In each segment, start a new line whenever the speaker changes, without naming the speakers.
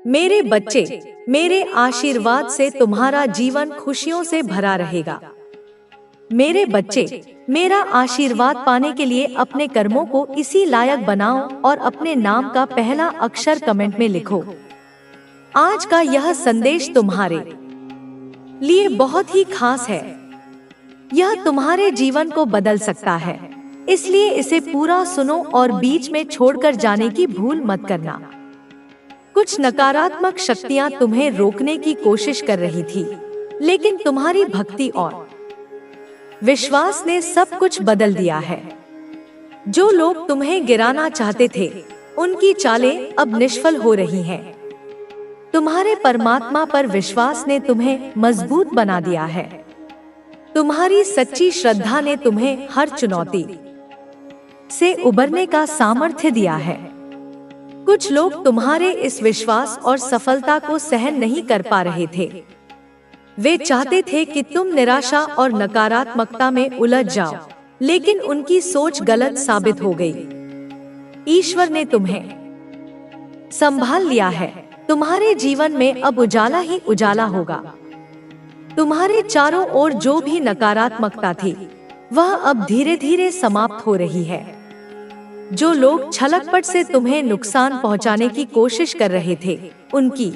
मेरे बच्चे, मेरे आशीर्वाद से तुम्हारा जीवन खुशियों से भरा रहेगा। मेरे बच्चे, मेरा आशीर्वाद पाने के लिए अपने कर्मों को इसी लायक बनाओ और अपने नाम का पहला अक्षर कमेंट में लिखो। आज का यह संदेश तुम्हारे लिए बहुत ही खास है। यह तुम्हारे जीवन को बदल सकता है, इसलिए इसे पूरा सुनो और बीच में छोड़कर जाने की भूल मत करना। कुछ नकारात्मक शक्तियां तुम्हें रोकने की कोशिश कर रही थी, लेकिन तुम्हारी भक्ति और विश्वास ने सब कुछ बदल दिया है। जो लोग तुम्हें गिराना चाहते थे, उनकी चालें अब निष्फल हो रही हैं। तुम्हारे परमात्मा पर विश्वास ने तुम्हें मजबूत बना दिया है। तुम्हारी सच्ची श्रद्धा ने तुम्हें हर चुनौती से उबरने का सामर्थ्य दिया है। कुछ लोग तुम्हारे इस विश्वास और सफलता को सहन नहीं कर पा रहे थे। वे चाहते थे कि तुम निराशा और नकारात्मकता में उलझ जाओ, लेकिन उनकी सोच गलत साबित हो गई। ईश्वर ने तुम्हें संभाल लिया है। तुम्हारे जीवन में अब उजाला ही उजाला होगा। तुम्हारे चारों ओर जो भी नकारात्मकता थी, वह अब धीरे धीरे समाप्त हो रही है। जो लोग छलकपट से तुम्हें नुकसान पहुंचाने की कोशिश कर रहे थे, उनकी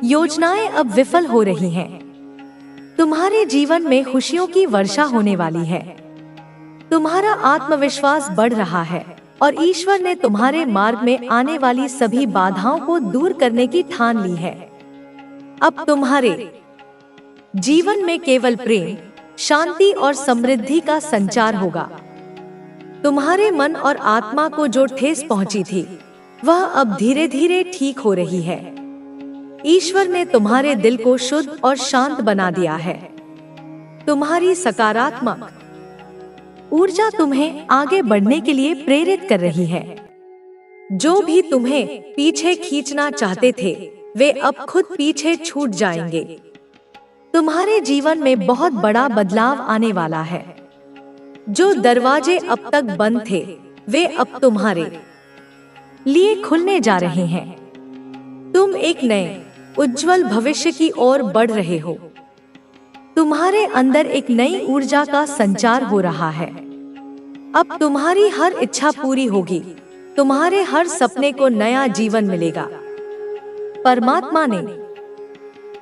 योजनाएं अब विफल हो रही हैं। तुम्हारे जीवन में खुशियों की वर्षा होने वाली है। तुम्हारा आत्मविश्वास बढ़ रहा है और ईश्वर ने तुम्हारे मार्ग में आने वाली सभी बाधाओं को दूर करने की ठान ली है। अब तुम्हारे जीवन में केवल प्रेम, शांति और समृद्धि का संचार होगा। तुम्हारे मन और आत्मा को जो ठेस पहुंची थी, वह अब धीरे धीरे ठीक हो रही है। ईश्वर ने तुम्हारे दिल को शुद्ध और शांत बना दिया है। तुम्हारी सकारात्मक ऊर्जा तुम्हें आगे बढ़ने के लिए प्रेरित कर रही है। जो भी तुम्हें पीछे खींचना चाहते थे, वे अब खुद पीछे छूट जाएंगे। तुम्हारे जीवन में बहुत बड़ा बदलाव आने वाला है। जो दरवाजे अब तक बंद थे, वे अब तुम्हारे लिए खुलने जा रहे हैं। तुम एक नए उज्जवल भविष्य की ओर बढ़ रहे हो। तुम्हारे अंदर एक नई ऊर्जा का संचार हो रहा है। अब तुम्हारी हर इच्छा पूरी होगी। तुम्हारे हर सपने को नया जीवन मिलेगा। परमात्मा ने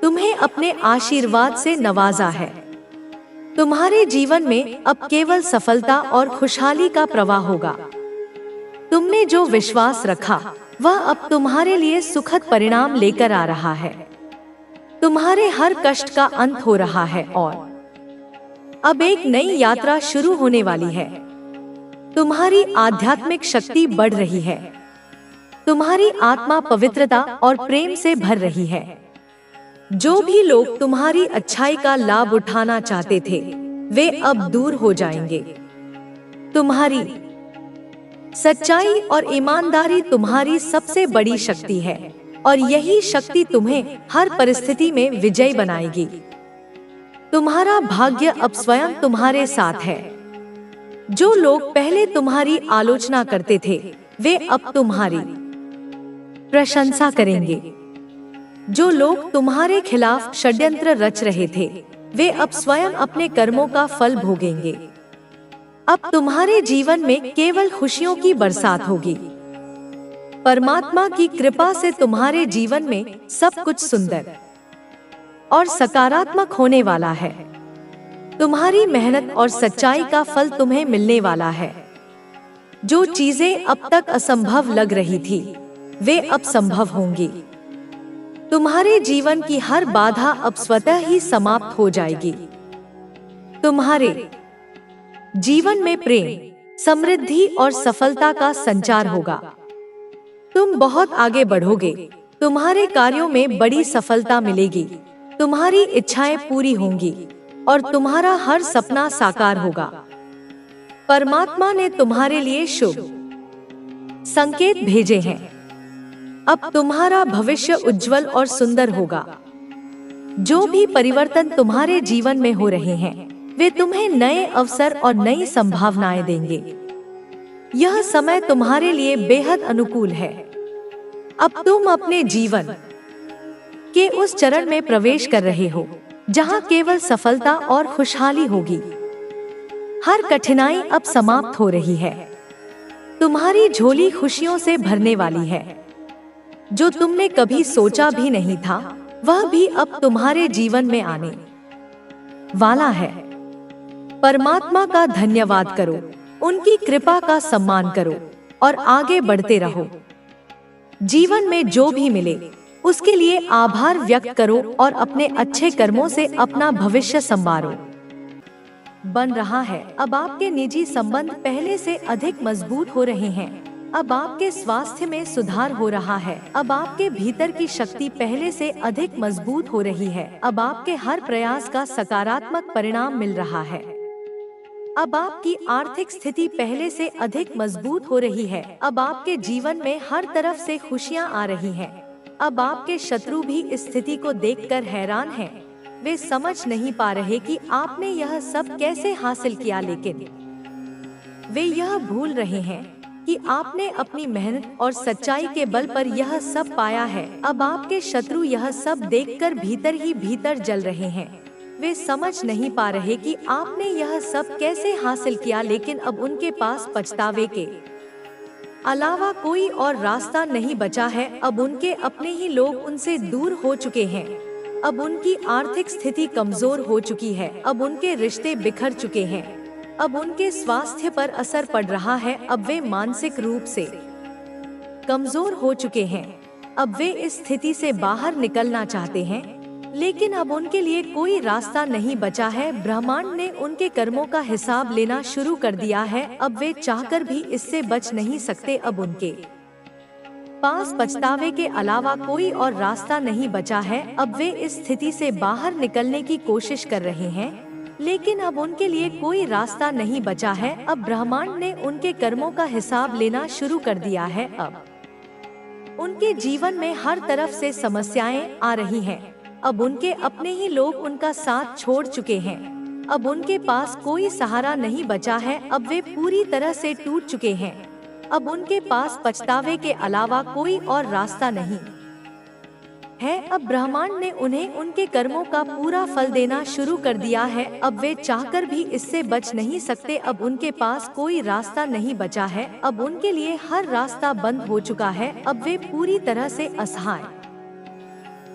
तुम्हें अपने आशीर्वाद से नवाजा है। तुम्हारे जीवन में अब केवल सफलता और खुशहाली का प्रवाह होगा। तुमने जो विश्वास रखा, वह अब तुम्हारे लिए सुखद परिणाम लेकर आ रहा है। तुम्हारे हर कष्ट का अंत हो रहा है और अब एक नई यात्रा शुरू होने वाली है। तुम्हारी आध्यात्मिक शक्ति बढ़ रही है। तुम्हारी आत्मा पवित्रता और प्रेम से भर रही है। जो भी लोग तुम्हारी अच्छाई का लाभ उठाना चाहते थे, वे अब दूर हो जाएंगे। तुम्हारी सच्चाई और ईमानदारी तुम्हारी सबसे बड़ी शक्ति है और यही शक्ति तुम्हें हर परिस्थिति में विजयी बनाएगी। तुम्हारा भाग्य अब स्वयं तुम्हारे साथ है। जो लोग पहले तुम्हारी आलोचना करते थे, वे अब तुम्हारी प्रशंसा करेंगे। जो लोग तुम्हारे खिलाफ षड्यंत्र रच रहे थे, वे अब स्वयं अपने कर्मों का फल भोगेंगे। अब तुम्हारे जीवन में केवल खुशियों की बरसात होगी। परमात्मा की कृपा से तुम्हारे जीवन में सब कुछ सुंदर और सकारात्मक होने वाला है। तुम्हारी मेहनत और सच्चाई का फल तुम्हें मिलने वाला है। जो चीजें अब तक असंभव लग रही थी, वे अब संभव होंगी। तुम्हारे जीवन की हर बाधा अब स्वतः ही समाप्त हो जाएगी। तुम्हारे जीवन में प्रेम, समृद्धि और सफलता का संचार होगा। तुम बहुत आगे बढ़ोगे। तुम्हारे कार्यों में बड़ी सफलता मिलेगी। तुम्हारी इच्छाएं पूरी होंगी और तुम्हारा हर सपना साकार होगा। परमात्मा ने तुम्हारे लिए शुभ संकेत भेजे हैं। अब तुम्हारा भविष्य उज्जवल और सुंदर होगा। जो भी परिवर्तन तुम्हारे जीवन में हो रहे हैं, वे तुम्हें नए अवसर और नई संभावनाएं देंगे। यह समय तुम्हारे लिए बेहद अनुकूल है। अब तुम अपने जीवन के उस चरण में प्रवेश कर रहे हो जहां केवल सफलता और खुशहाली होगी। हर कठिनाई अब समाप्त हो रही है। तुम्हारी झोली खुशियों से भरने वाली है। जो तुमने कभी सोचा भी नहीं था, वह भी अब तुम्हारे जीवन में आने वाला है। परमात्मा का धन्यवाद करो, उनकी कृपा का सम्मान करो और आगे बढ़ते रहो। जीवन में जो भी मिले उसके लिए आभार व्यक्त करो और अपने अच्छे कर्मों से अपना भविष्य संवारो। बन रहा है। अब आपके निजी संबंध पहले से अधिक मजबूत हो रहे हैं। अब आपके स्वास्थ्य में सुधार हो रहा है। अब आपके भीतर की शक्ति पहले से अधिक मजबूत हो रही है। अब आपके हर प्रयास का सकारात्मक परिणाम मिल रहा है। अब आपकी आर्थिक स्थिति पहले से अधिक मजबूत हो रही है। अब आपके जीवन में हर तरफ से खुशियां आ रही हैं। अब आपके शत्रु भी इस स्थिति को देखकर हैरान हैं। वे समझ नहीं पा रहे कि आपने यह सब कैसे हासिल किया, लेकिन वे यह भूल रहे हैं कि आपने अपनी मेहनत और सच्चाई के बल पर यह सब पाया है। अब आपके शत्रु यह सब देखकर भीतर ही भीतर जल रहे हैं। वे समझ नहीं पा रहे कि आपने यह सब कैसे हासिल किया, लेकिन अब उनके पास पछतावे के अलावा कोई और रास्ता नहीं बचा है। अब उनके अपने ही लोग उनसे दूर हो चुके हैं। अब उनकी आर्थिक स्थिति कमजोर हो चुकी है। अब उनके रिश्ते बिखर चुके हैं। अब उनके स्वास्थ्य पर असर पड़ रहा है। अब वे मानसिक रूप से कमजोर हो चुके हैं। अब वे इस स्थिति से बाहर निकलना चाहते हैं, लेकिन अब उनके लिए कोई रास्ता नहीं बचा है। ब्रह्मांड ने उनके कर्मों का हिसाब लेना शुरू कर दिया है। अब वे चाहकर भी इससे बच नहीं सकते। अब उनके पास पछतावे के अलावा कोई और रास्ता नहीं बचा है। अब वे इस स्थिति से बाहर निकलने की कोशिश कर रहे हैं, लेकिन अब उनके लिए कोई रास्ता नहीं बचा है। अब ब्रह्मांड ने उनके कर्मों का हिसाब लेना शुरू कर दिया है। अब उनके जीवन में हर तरफ से समस्याएं आ रही हैं। अब उनके अपने ही लोग उनका साथ छोड़ चुके हैं। अब उनके पास कोई सहारा नहीं बचा है। अब वे पूरी तरह से टूट चुके हैं। अब उनके पास पछतावे के अलावा कोई और रास्ता नहीं है। अब ब्रह्मांड ने उन्हें उनके कर्मों का पूरा फल देना शुरू कर दिया है। अब वे चाहकर भी इससे बच नहीं सकते। अब उनके पास कोई रास्ता नहीं बचा है। अब उनके लिए हर रास्ता बंद हो चुका है। अब वे पूरी तरह से असहाय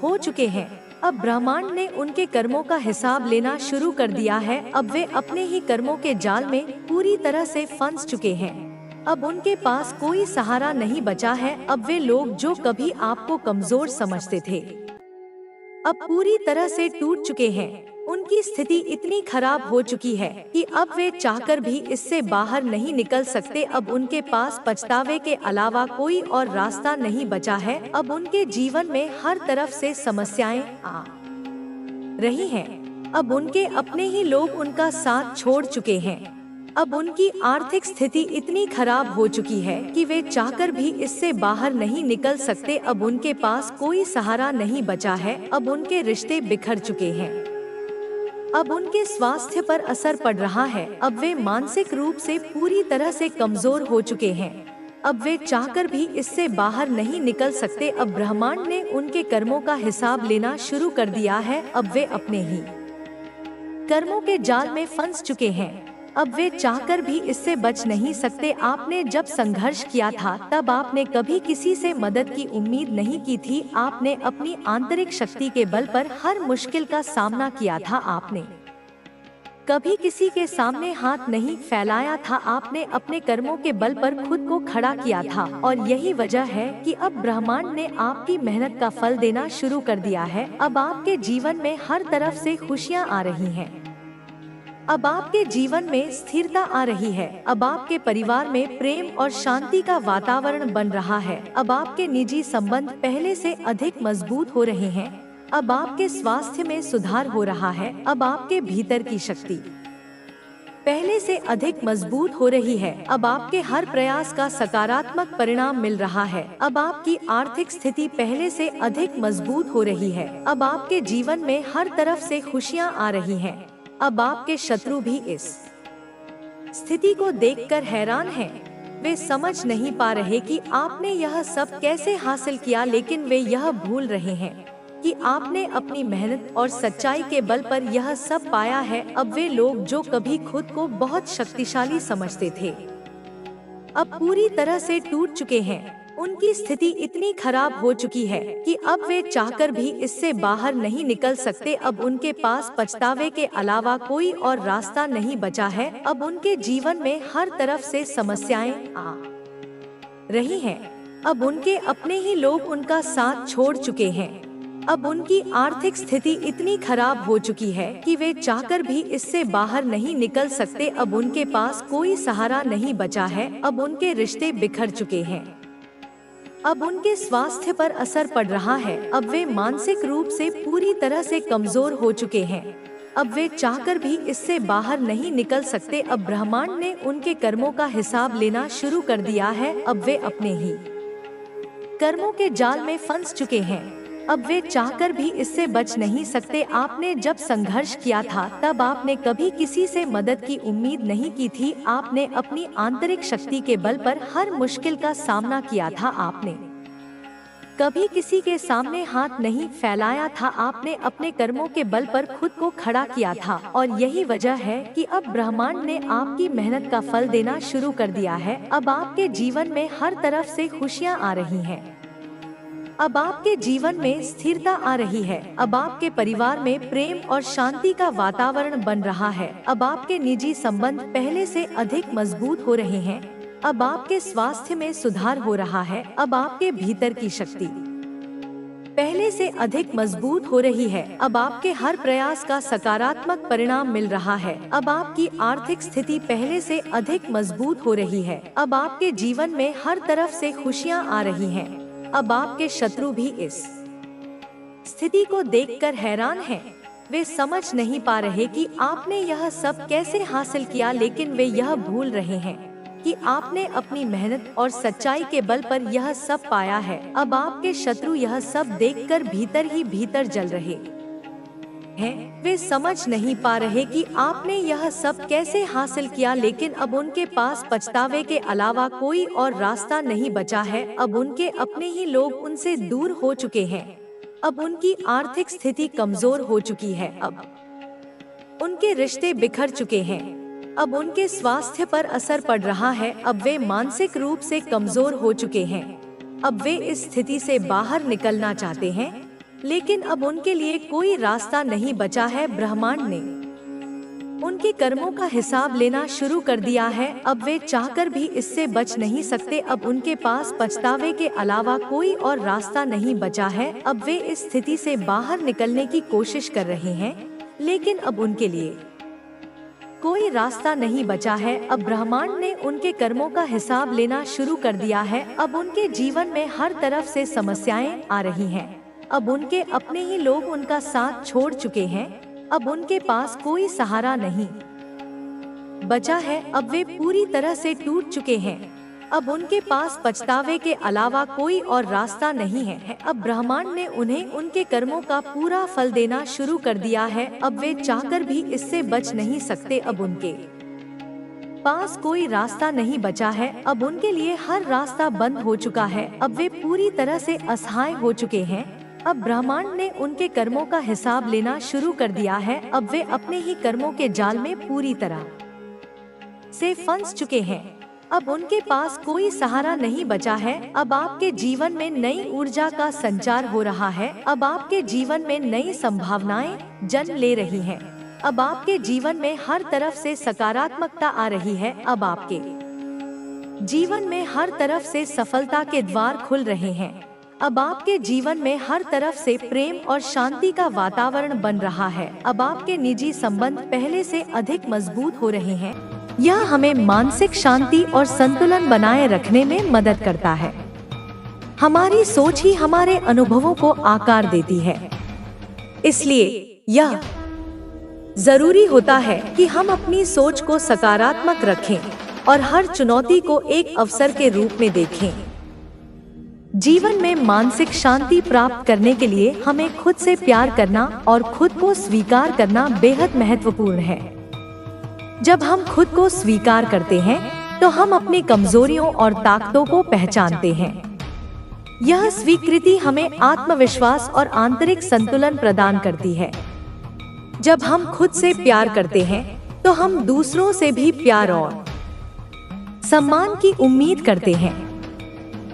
हो चुके हैं। अब ब्रह्मांड ने उनके कर्मों का हिसाब लेना शुरू कर दिया है। अब वे अपने ही कर्मों के जाल में पूरी तरह से फंस चुके हैं। अब उनके पास कोई सहारा नहीं बचा है। अब वे लोग जो कभी आपको कमजोर समझते थे, अब पूरी तरह से टूट चुके हैं। उनकी स्थिति इतनी खराब हो चुकी है कि अब वे चाहकर भी इससे बाहर नहीं निकल सकते। अब उनके पास पछतावे के अलावा कोई और रास्ता नहीं बचा है। अब उनके जीवन में हर तरफ से समस्याएं आ रही हैं। अब उनके अपने ही लोग उनका साथ छोड़ चुके हैं। अब उनकी आर्थिक स्थिति इतनी खराब हो चुकी है कि वे चाहकर भी इससे बाहर नहीं निकल सकते। अब उनके पास कोई सहारा नहीं बचा है। अब उनके रिश्ते बिखर चुके हैं। अब उनके स्वास्थ्य पर असर पड़ रहा है। अब वे मानसिक रूप से पूरी तरह से कमजोर हो चुके हैं। अब वे चाहकर भी इससे बाहर नहीं निकल सकते। अब ब्रह्मांड ने उनके कर्मों का हिसाब लेना शुरू कर दिया है। अब वे अपने ही कर्मों के जाल में फंस चुके हैं। अब वे चाहकर भी इससे बच नहीं सकते। आपने जब संघर्ष किया था, तब आपने कभी किसी से मदद की उम्मीद नहीं की थी। आपने अपनी आंतरिक शक्ति के बल पर हर मुश्किल का सामना किया था। आपने कभी किसी के सामने हाथ नहीं फैलाया था। आपने अपने कर्मों के बल पर खुद को खड़ा किया था, और यही वजह है कि अब ब्रह्मांड ने आपकी मेहनत का फल देना शुरू कर दिया है। अब आपके जीवन में हर तरफ से खुशियां आ रही हैं। अब आपके जीवन में स्थिरता आ रही है। अब आपके परिवार में प्रेम और शांति का वातावरण बन रहा है। अब आपके निजी संबंध पहले से अधिक मजबूत हो रहे हैं। अब आपके स्वास्थ्य में सुधार हो रहा है। अब आपके भीतर की शक्ति पहले से अधिक मजबूत हो रही है। अब आपके हर प्रयास का सकारात्मक परिणाम मिल रहा है। अब आपकी आर्थिक स्थिति पहले से अधिक मजबूत हो रही है। अब आपके जीवन में हर तरफ से खुशियां आ रही हैं। अब आपके शत्रु भी इस स्थिति को देखकर हैरान हैं। वे समझ नहीं पा रहे कि आपने यह सब कैसे हासिल किया, लेकिन वे यह भूल रहे हैं कि आपने अपनी मेहनत और सच्चाई के बल पर यह सब पाया है। अब वे लोग जो कभी खुद को बहुत शक्तिशाली समझते थे, अब पूरी तरह से टूट चुके हैं। उनकी स्थिति इतनी खराब हो चुकी है कि अब वे चाहकर भी इससे बाहर नहीं निकल सकते। अब उनके पास पछतावे के अलावा कोई और रास्ता नहीं बचा है। अब उनके जीवन में हर तरफ से समस्याएं आ रही हैं। अब उनके अपने ही लोग उनका साथ छोड़ चुके हैं। अब उनकी आर्थिक स्थिति इतनी खराब हो चुकी है कि वे चाहकर भी इससे बाहर नहीं निकल सकते। अब उनके पास कोई सहारा नहीं बचा है। अब उनके रिश्ते बिखर चुके हैं। अब उनके स्वास्थ्य पर असर पड़ रहा है। अब वे मानसिक रूप से पूरी तरह से कमजोर हो चुके हैं। अब वे चाहकर भी इससे बाहर नहीं निकल सकते। अब ब्रह्मांड ने उनके कर्मों का हिसाब लेना शुरू कर दिया है। अब वे अपने ही कर्मों के जाल में फंस चुके हैं। अब वे चाहकर भी इससे बच नहीं सकते। आपने जब संघर्ष किया था तब आपने कभी किसी से मदद की उम्मीद नहीं की थी। आपने अपनी आंतरिक शक्ति के बल पर हर मुश्किल का सामना किया था। आपने कभी किसी के सामने हाथ नहीं फैलाया था। आपने अपने कर्मों के बल पर खुद को खड़ा किया था और यही वजह है कि अब ब्रह्मांड ने आपकी मेहनत का फल देना शुरू कर दिया है। अब आपके जीवन में हर तरफ से खुशियाँ आ रही हैं। अब आपके जीवन में स्थिरता आ रही है। अब आपके परिवार में प्रेम और शांति का वातावरण बन रहा है। अब आपके निजी संबंध पहले से अधिक मजबूत हो रहे हैं। अब आपके स्वास्थ्य में सुधार हो रहा है। अब आपके भीतर की शक्ति पहले से अधिक मजबूत हो रही है। अब आपके हर प्रयास का सकारात्मक परिणाम मिल रहा है। अब आपकी आर्थिक स्थिति पहले से अधिक मजबूत हो रही है। अब आपके जीवन में हर तरफ से खुशियाँ आ रही हैं। अब आपके शत्रु भी इस स्थिति को देखकर हैरान हैं। वे समझ नहीं पा रहे कि आपने यह सब कैसे हासिल किया, लेकिन वे यह भूल रहे हैं कि आपने अपनी मेहनत और सच्चाई के बल पर यह सब पाया है। अब आपके शत्रु यह सब देखकर भीतर ही भीतर जल रहे हैं। वे समझ नहीं पा रहे कि आपने यह सब कैसे हासिल किया, लेकिन अब उनके पास पछतावे के अलावा कोई और रास्ता नहीं बचा है। अब उनके अपने ही लोग उनसे दूर हो चुके हैं। अब उनकी आर्थिक स्थिति कमजोर हो चुकी है। अब उनके रिश्ते बिखर चुके हैं। अब उनके स्वास्थ्य पर असर पड़ रहा है। अब वे मानसिक रूप से कमजोर हो चुके हैं। अब वे इस स्थिति से बाहर निकलना चाहते हैं, लेकिन अब उनके लिए कोई रास्ता नहीं बचा है। ब्रह्मांड ने उनके कर्मों का हिसाब लेना शुरू कर दिया है। अब वे चाहकर भी इससे बच नहीं सकते। अब उनके पास पछतावे के अलावा कोई और रास्ता नहीं बचा है। अब वे इस स्थिति से बाहर निकलने की कोशिश कर रहे हैं, लेकिन अब उनके लिए कोई रास्ता नहीं बचा है। अब ब्रह्मांड ने उनके कर्मों का हिसाब लेना शुरू कर दिया है। अब उनके जीवन में हर तरफ से समस्याएं आ रही हैं। अब उनके अपने ही लोग उनका साथ छोड़ चुके हैं। अब उनके पास कोई सहारा नहीं बचा है। अब वे पूरी तरह से टूट चुके हैं। अब उनके पास पछतावे के अलावा कोई और रास्ता नहीं है। अब ब्रह्मांड ने उन्हें उनके कर्मों का पूरा फल देना शुरू कर दिया है। अब वे चाहकर भी इससे बच नहीं सकते। अब उनके पास कोई रास्ता नहीं बचा है। अब उनके लिए हर रास्ता बंद हो चुका है। अब वे पूरी तरह से असहाय हो चुके हैं। अब ब्रह्मांड ने उनके कर्मों का हिसाब लेना शुरू कर दिया है। अब वे अपने ही कर्मों के जाल में पूरी तरह से फंस चुके हैं। अब उनके पास कोई सहारा नहीं बचा है। अब आपके जीवन में नई ऊर्जा का संचार हो रहा है। अब आपके जीवन में नई संभावनाएं जन्म ले रही हैं। अब आपके जीवन में हर तरफ से सकारात्मकता आ रही है। अब आपके जीवन में हर तरफ से सफलता के द्वार खुल रहे हैं। अब आपके जीवन में हर तरफ से प्रेम और शांति का वातावरण बन रहा है। अब आपके निजी संबंध पहले से अधिक मजबूत हो रहे हैं। यह हमें मानसिक शांति और संतुलन बनाए रखने में मदद करता है। हमारी सोच ही हमारे अनुभवों को आकार देती है। इसलिए यह जरूरी होता है कि हम अपनी सोच को सकारात्मक रखें और हर चुनौती को एक अवसर के रूप में देखें। जीवन में मानसिक शांति प्राप्त करने के लिए हमें खुद से प्यार करना और खुद को स्वीकार करना बेहद महत्वपूर्ण है। जब हम खुद को स्वीकार करते हैं तो हम अपनी कमजोरियों और ताकतों को पहचानते हैं। यह स्वीकृति हमें आत्मविश्वास और आंतरिक संतुलन प्रदान करती है। जब हम खुद से प्यार करते हैं तो हम दूसरों से भी प्यार और सम्मान की उम्मीद करते हैं।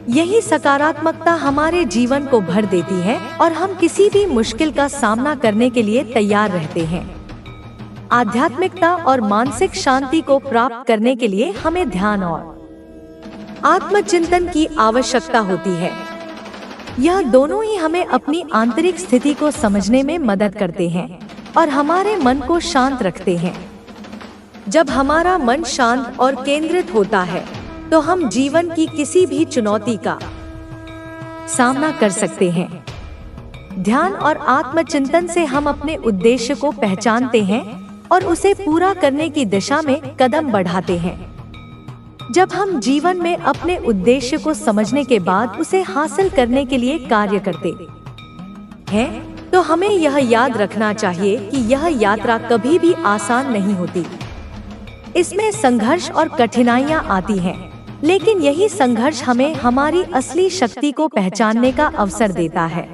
यही सकारात्मकता हमारे जीवन को भर देती है और हम किसी भी मुश्किल का सामना करने के लिए तैयार रहते हैं। आध्यात्मिकता और मानसिक शांति को प्राप्त करने के लिए हमें ध्यान और आत्मचिंतन की आवश्यकता होती है। यह दोनों ही हमें अपनी आंतरिक स्थिति को समझने में मदद करते हैं और हमारे मन को शांत रखते हैं। जब हमारा मन शांत और केंद्रित होता है तो हम जीवन की किसी भी चुनौती का सामना कर सकते हैं। ध्यान और आत्मचिंतन से हम अपने उद्देश्य को पहचानते हैं और उसे पूरा करने की दिशा में कदम बढ़ाते हैं। जब हम जीवन में अपने उद्देश्य को समझने के बाद उसे हासिल करने के लिए कार्य करते हैं तो हमें यह याद रखना चाहिए कि यह यात्रा कभी भी आसान नहीं होती। इसमें संघर्ष और कठिनाइयां आती हैं, लेकिन यही संघर्ष हमें हमारी असली शक्ति को पहचानने का अवसर देता है।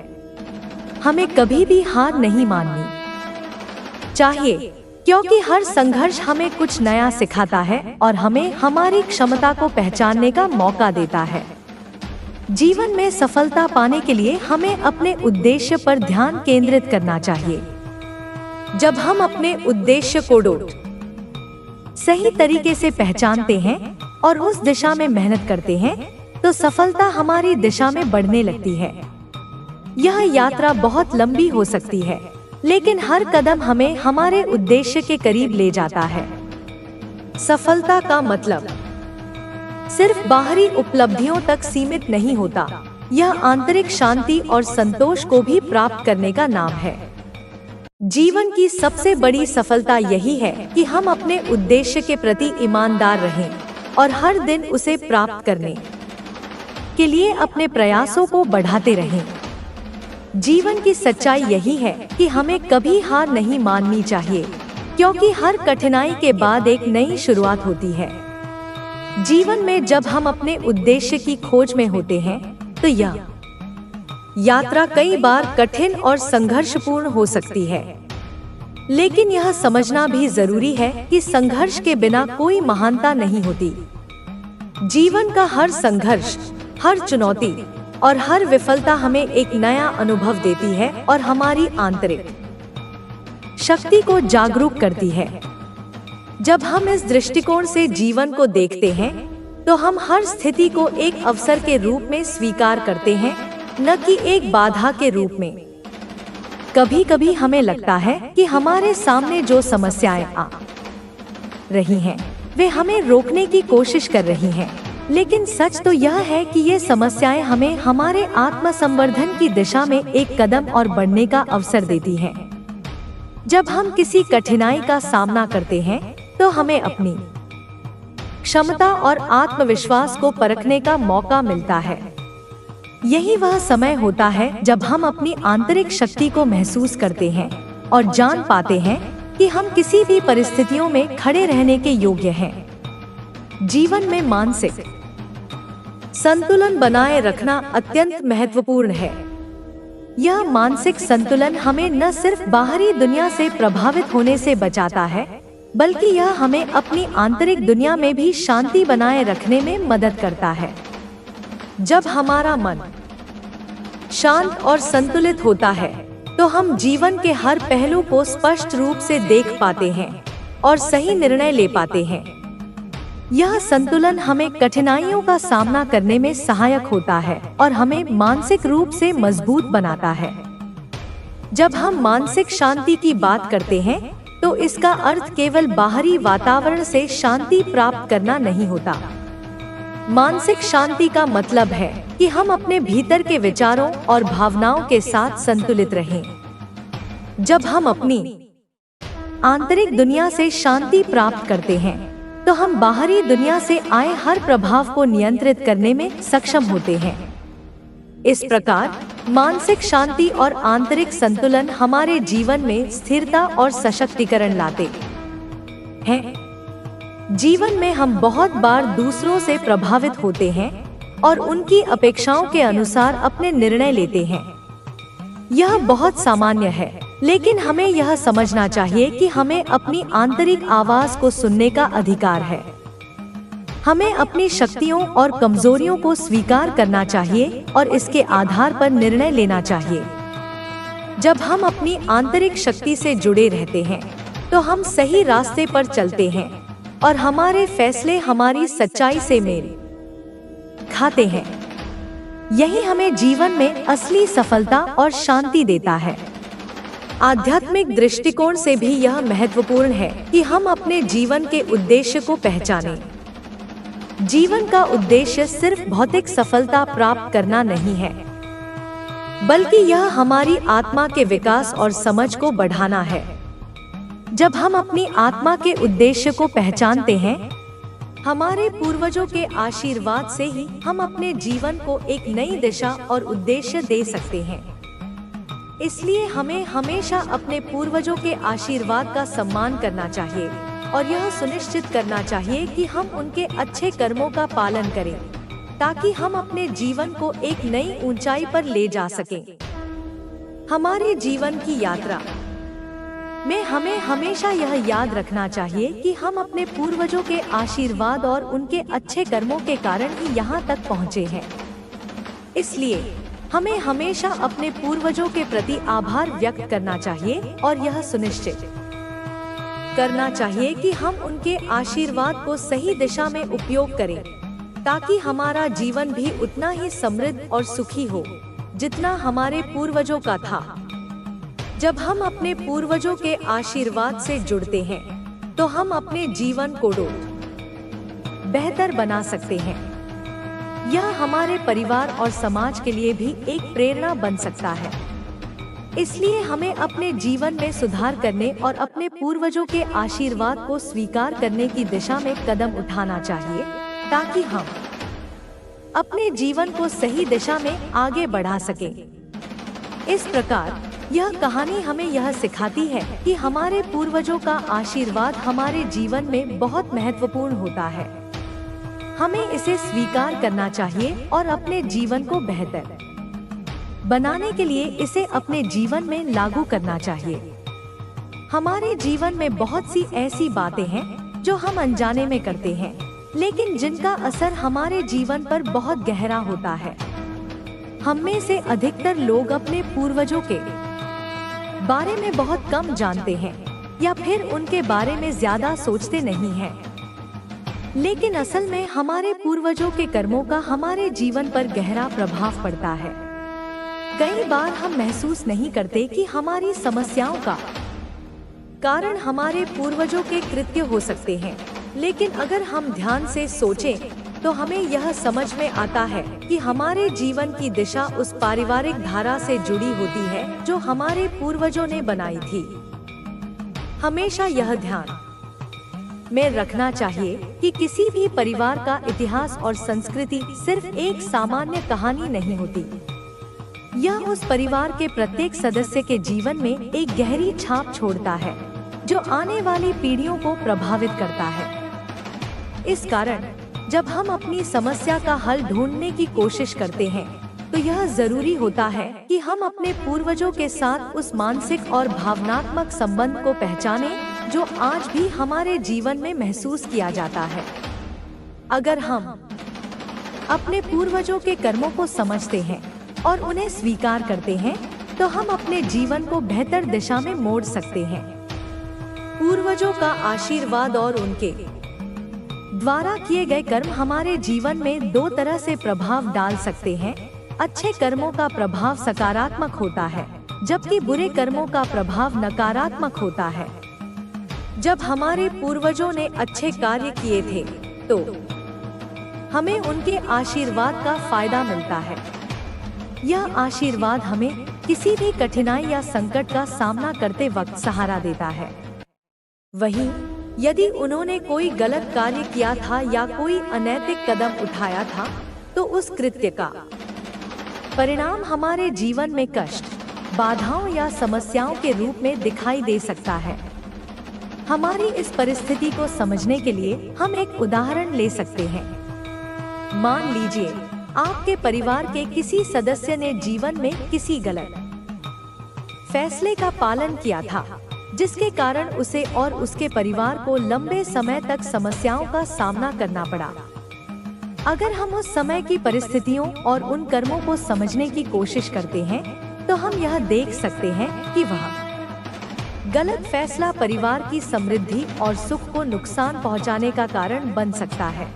हमें कभी भी हार नहीं माननी चाहिए, क्योंकि हर संघर्ष हमें कुछ नया सिखाता है और हमें हमारी क्षमता को पहचानने का मौका देता है। जीवन में सफलता पाने के लिए हमें अपने उद्देश्य पर ध्यान केंद्रित करना चाहिए। जब हम अपने उद्देश्य को सही तरीके से पहचानते हैं और उस दिशा में मेहनत करते हैं तो सफलता हमारी दिशा में बढ़ने लगती है। यह यात्रा बहुत लंबी हो सकती है, लेकिन हर कदम हमें हमारे उद्देश्य के करीब ले जाता है। सफलता का मतलब सिर्फ बाहरी उपलब्धियों तक सीमित नहीं होता, यह आंतरिक शांति और संतोष को भी प्राप्त करने का नाम है। जीवन की सबसे बड़ी सफलता यही है कि हम अपने उद्देश्य के प्रति ईमानदार रहें और हर दिन उसे प्राप्त करने के लिए अपने प्रयासों को बढ़ाते रहें। जीवन की सच्चाई यही है कि हमें कभी हार नहीं माननी चाहिए, क्योंकि हर कठिनाई के बाद एक नई शुरुआत होती है। जीवन में जब हम अपने उद्देश्य की खोज में होते हैं तो यह यात्रा कई बार कठिन और संघर्षपूर्ण हो सकती है, लेकिन यह समझना भी जरूरी है कि संघर्ष के बिना कोई महानता नहीं होती। जीवन का हर संघर्ष, हर चुनौती और हर विफलता हमें एक नया अनुभव देती है और हमारी आंतरिक शक्ति को जागरूक करती है। जब हम इस दृष्टिकोण से जीवन को देखते हैं तो हम हर स्थिति को एक अवसर के रूप में स्वीकार करते हैं, न कि एक बाधा के रूप में। कभी कभी हमें लगता है कि हमारे सामने जो समस्याएं आ रही हैं, वे हमें रोकने की कोशिश कर रही हैं, लेकिन सच तो यह है कि ये समस्याएं हमें हमारे आत्मसंवर्धन की दिशा में एक कदम और बढ़ने का अवसर देती हैं। जब हम किसी कठिनाई का सामना करते हैं तो हमें अपनी क्षमता और आत्मविश्वास को परखने का मौका मिलता है। यही वह समय होता है जब हम अपनी आंतरिक शक्ति को महसूस करते हैं और जान पाते हैं कि हम किसी भी परिस्थितियों में खड़े रहने के योग्य हैं। जीवन में मानसिक संतुलन बनाए रखना अत्यंत महत्वपूर्ण है। यह मानसिक संतुलन हमें न सिर्फ बाहरी दुनिया से प्रभावित होने से बचाता है, बल्कि यह हमें अपनी आंतरिक दुनिया में भी शांति बनाए रखने में मदद करता है। जब हमारा मन शांत और संतुलित होता है तो हम जीवन के हर पहलू को स्पष्ट रूप से देख पाते हैं और सही निर्णय ले पाते हैं। यह संतुलन हमें कठिनाइयों का सामना करने में सहायक होता है और हमें मानसिक रूप से मजबूत बनाता है। जब हम मानसिक शांति की बात करते हैं तो इसका अर्थ केवल बाहरी वातावरण से शांति प्राप्त करना नहीं होता। मानसिक शांति का मतलब है कि हम अपने भीतर के विचारों और भावनाओं के साथ संतुलित रहें। जब हम अपनी आंतरिक दुनिया से शांति प्राप्त करते हैं तो हम बाहरी दुनिया से आए हर प्रभाव को नियंत्रित करने में सक्षम होते हैं। इस प्रकार मानसिक शांति और आंतरिक संतुलन हमारे जीवन में स्थिरता और सशक्तिकरण लाते हैं। जीवन में हम बहुत बार दूसरों से प्रभावित होते हैं और उनकी अपेक्षाओं के अनुसार अपने निर्णय लेते हैं। यह बहुत सामान्य है, लेकिन हमें यह समझना चाहिए कि हमें अपनी आंतरिक आवाज को सुनने का अधिकार है। हमें अपनी शक्तियों और कमजोरियों को स्वीकार करना चाहिए और इसके आधार पर निर्णय लेना चाहिए। जब हम अपनी आंतरिक शक्ति से जुड़े रहते हैं, तो हम सही रास्ते पर चलते हैं और हमारे फैसले हमारी सच्चाई से मेल खाते हैं। यही हमें जीवन में असली सफलता और शांति देता है। आध्यात्मिक दृष्टिकोण से भी यह महत्वपूर्ण है कि हम अपने जीवन के उद्देश्य को पहचानें। जीवन का उद्देश्य सिर्फ भौतिक सफलता प्राप्त करना नहीं है, बल्कि यह हमारी आत्मा के विकास और समझ को बढ़ाना है। जब हम अपनी आत्मा के उद्देश्य को पहचानते हैं, हमारे पूर्वजों के आशीर्वाद से ही हम अपने जीवन को एक नई दिशा और उद्देश्य दे सकते हैं। इसलिए हमें हमेशा अपने पूर्वजों के आशीर्वाद का सम्मान करना चाहिए और यह सुनिश्चित करना चाहिए कि हम उनके अच्छे कर्मों का पालन करें, ताकि हम अपने जीवन को एक नई ऊंचाई पर ले जा सकें। हमारे जीवन की यात्रा में हमें हमेशा यह याद रखना चाहिए कि हम अपने पूर्वजों के आशीर्वाद और उनके अच्छे कर्मों के कारण ही यहाँ तक पहुँचे हैं। इसलिए हमें हमेशा अपने पूर्वजों के प्रति आभार व्यक्त करना चाहिए और यह सुनिश्चित करना चाहिए कि हम उनके आशीर्वाद को सही दिशा में उपयोग करें, ताकि हमारा जीवन भी उतना ही समृद्ध और सुखी हो जितना हमारे पूर्वजों का था। जब हम अपने पूर्वजों के आशीर्वाद से जुड़ते हैं, तो हम अपने जीवन को बेहतर बना सकते हैं। यह हमारे परिवार और समाज के लिए भी एक प्रेरणा बन सकता है। इसलिए हमें अपने जीवन में सुधार करने और अपने पूर्वजों के आशीर्वाद को स्वीकार करने की दिशा में कदम उठाना चाहिए, ताकि हम अपने जीवन को सही दिशा में आगे बढ़ा सकें। इस प्रकार यह कहानी हमें यह सिखाती है कि हमारे पूर्वजों का आशीर्वाद हमारे जीवन में बहुत महत्वपूर्ण होता है। हमें इसे स्वीकार करना चाहिए और अपने जीवन को बेहतर बनाने के लिए इसे अपने जीवन में लागू करना चाहिए। हमारे जीवन में बहुत सी ऐसी बातें हैं जो हम अनजाने में करते हैं, लेकिन जिनका असर हमारे जीवन पर बहुत गहरा होता है। हम में से अधिकतर लोग अपने पूर्वजों के बारे में बहुत कम जानते हैं या फिर उनके बारे में ज्यादा सोचते नहीं हैं। लेकिन असल में हमारे पूर्वजों के कर्मों का हमारे जीवन पर गहरा प्रभाव पड़ता है। कई बार हम महसूस नहीं करते कि हमारी समस्याओं का कारण हमारे पूर्वजों के कृत्य हो सकते हैं, लेकिन अगर हम ध्यान से सोचें तो हमें यह समझ में आता है कि हमारे जीवन की दिशा उस पारिवारिक धारा से जुड़ी होती है जो हमारे पूर्वजों ने बनाई थी। हमेशा यह ध्यान में रखना चाहिए कि किसी भी परिवार का इतिहास और संस्कृति सिर्फ एक सामान्य कहानी नहीं होती। यह उस परिवार के प्रत्येक सदस्य के जीवन में एक गहरी छाप छोड़ता है, जो आने वाली पीढ़ियों को प्रभावित करता है। इस कारण जब हम अपनी समस्या का हल ढूंढने की कोशिश करते हैं, तो यह जरूरी होता है कि हम अपने पूर्वजों के साथ उस मानसिक और भावनात्मक संबंध को पहचानें जो आज भी हमारे जीवन में महसूस किया जाता है। अगर हम अपने पूर्वजों के कर्मों को समझते हैं और उन्हें स्वीकार करते हैं, तो हम अपने जीवन को बेहतर दिशा में मोड़ सकते हैं। पूर्वजों का आशीर्वाद और उनके द्वारा किए गए कर्म हमारे जीवन में दो तरह से प्रभाव डाल सकते हैं। अच्छे कर्मों का प्रभाव सकारात्मक होता है, जबकि बुरे कर्मों का प्रभाव नकारात्मक होता है। जब हमारे पूर्वजों ने अच्छे कार्य किए थे, तो हमें उनके आशीर्वाद का फायदा मिलता है। यह आशीर्वाद हमें किसी भी कठिनाई या संकट का सामना करते वक्त सहारा देता है। वहीं यदि उन्होंने कोई गलत कार्य किया था या कोई अनैतिक कदम उठाया था, तो उस कृत्य का परिणाम हमारे जीवन में कष्ट, बाधाओं या समस्याओं के रूप में दिखाई दे सकता है। हमारी इस परिस्थिति को समझने के लिए हम एक उदाहरण ले सकते हैं। मान लीजिए आपके परिवार के किसी सदस्य ने जीवन में किसी गलत फैसले का पालन किया था, जिसके कारण उसे और उसके परिवार को लंबे समय तक समस्याओं का सामना करना पड़ा। अगर हम उस समय की परिस्थितियों और उन कर्मों को समझने की कोशिश करते हैं, तो हम यह देख सकते हैं कि वह गलत फैसला परिवार की समृद्धि और सुख को नुकसान पहुंचाने का कारण बन सकता है।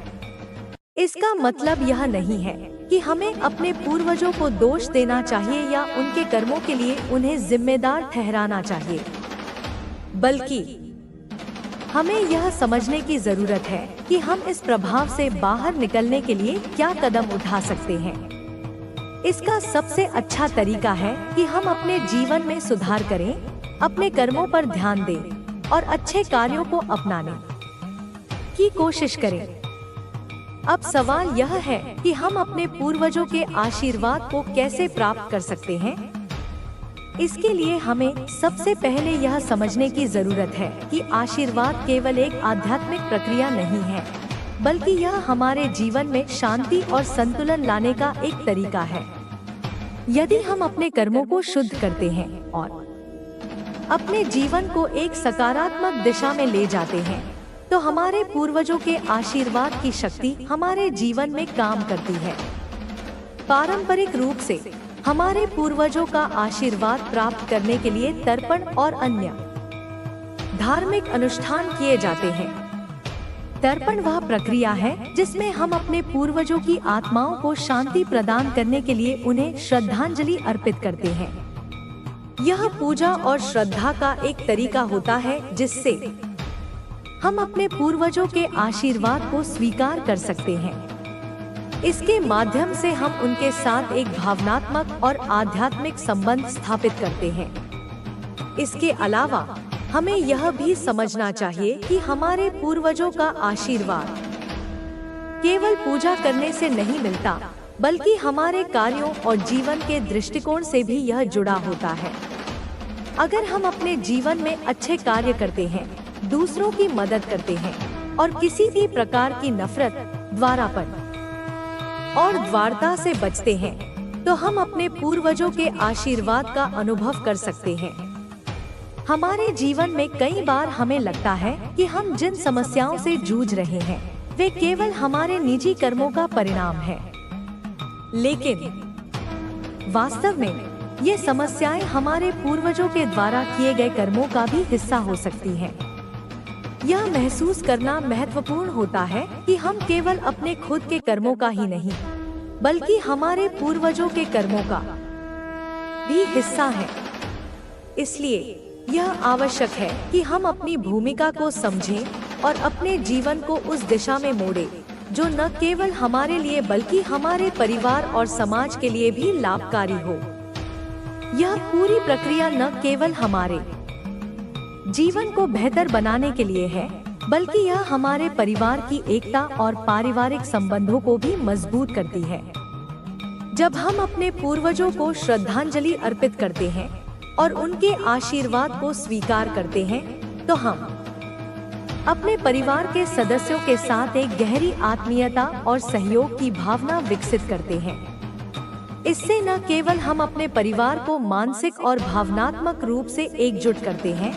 इसका मतलब यह नहीं है कि हमें अपने पूर्वजों को दोष देना चाहिए या उनके कर्मों के लिए उन्हें जिम्मेदार ठहराना चाहिए, बल्कि हमें यह समझने की जरूरत है कि हम इस प्रभाव से बाहर निकलने के लिए क्या कदम उठा सकते हैं। इसका सबसे अच्छा तरीका है कि हम अपने जीवन में सुधार करें, अपने कर्मों पर ध्यान दें और अच्छे कार्यों को अपनाने की कोशिश करें। अब सवाल यह है कि हम अपने पूर्वजों के आशीर्वाद को कैसे प्राप्त कर सकते हैं। इसके लिए हमें सबसे पहले यह समझने की जरूरत है कि आशीर्वाद केवल एक आध्यात्मिक प्रक्रिया नहीं है, बल्कि यह हमारे जीवन में शांति और संतुलन लाने का एक तरीका है। यदि हम अपने कर्मों को शुद्ध करते हैं और अपने जीवन को एक सकारात्मक दिशा में ले जाते हैं, तो हमारे पूर्वजों के आशीर्वाद की शक्ति हमारे जीवन में काम करती है। पारंपरिक रूप से हमारे पूर्वजों का आशीर्वाद प्राप्त करने के लिए तर्पण और अन्य धार्मिक अनुष्ठान किए जाते हैं। तर्पण वह प्रक्रिया है जिसमें हम अपने पूर्वजों की आत्माओं को शांति प्रदान करने के लिए उन्हें श्रद्धांजलि अर्पित करते हैं। यह पूजा और श्रद्धा का एक तरीका होता है जिससे हम अपने पूर्वजों के आशीर्वाद को स्वीकार कर सकते हैं। इसके माध्यम से हम उनके साथ एक भावनात्मक और आध्यात्मिक संबंध स्थापित करते हैं। इसके अलावा हमें यह भी समझना चाहिए कि हमारे पूर्वजों का आशीर्वाद केवल पूजा करने से नहीं मिलता, बल्कि हमारे कार्यों और जीवन के दृष्टिकोण से भी यह जुड़ा होता है। अगर हम अपने जीवन में अच्छे कार्य करते हैं, दूसरों की मदद करते हैं और किसी भी प्रकार की नफरत, द्वारापन और द्वारता से बचते हैं, तो हम अपने पूर्वजों के आशीर्वाद का अनुभव कर सकते हैं। हमारे जीवन में कई बार हमें लगता है कि हम जिन समस्याओं से जूझ रहे हैं, वे केवल हमारे निजी कर्मों का परिणाम है, लेकिन वास्तव में ये समस्याएं हमारे पूर्वजों के द्वारा किए गए कर्मों का भी हिस्सा हो सकती हैं। यह महसूस करना महत्वपूर्ण होता है कि हम केवल अपने खुद के कर्मों का ही नहीं, बल्कि हमारे पूर्वजों के कर्मों का भी हिस्सा हैं। इसलिए यह आवश्यक है कि हम अपनी भूमिका को समझें और अपने जीवन को उस दिशा में मोड़ें जो न केवल हमारे लिए बल्कि हमारे परिवार और समाज के लिए भी लाभकारी हो। यह पूरी प्रक्रिया न केवल हमारे जीवन को बेहतर बनाने के लिए है, बल्कि यह हमारे परिवार की एकता और पारिवारिक संबंधों को भी मजबूत करती है। जब हम अपने पूर्वजों को श्रद्धांजलि अर्पित करते हैं और उनके आशीर्वाद को स्वीकार करते हैं, तो हम अपने परिवार के सदस्यों के साथ एक गहरी आत्मीयता और सहयोग की भावना विकसित करते हैं। इससे न केवल हम अपने परिवार को मानसिक और भावनात्मक रूप से एकजुट करते हैं,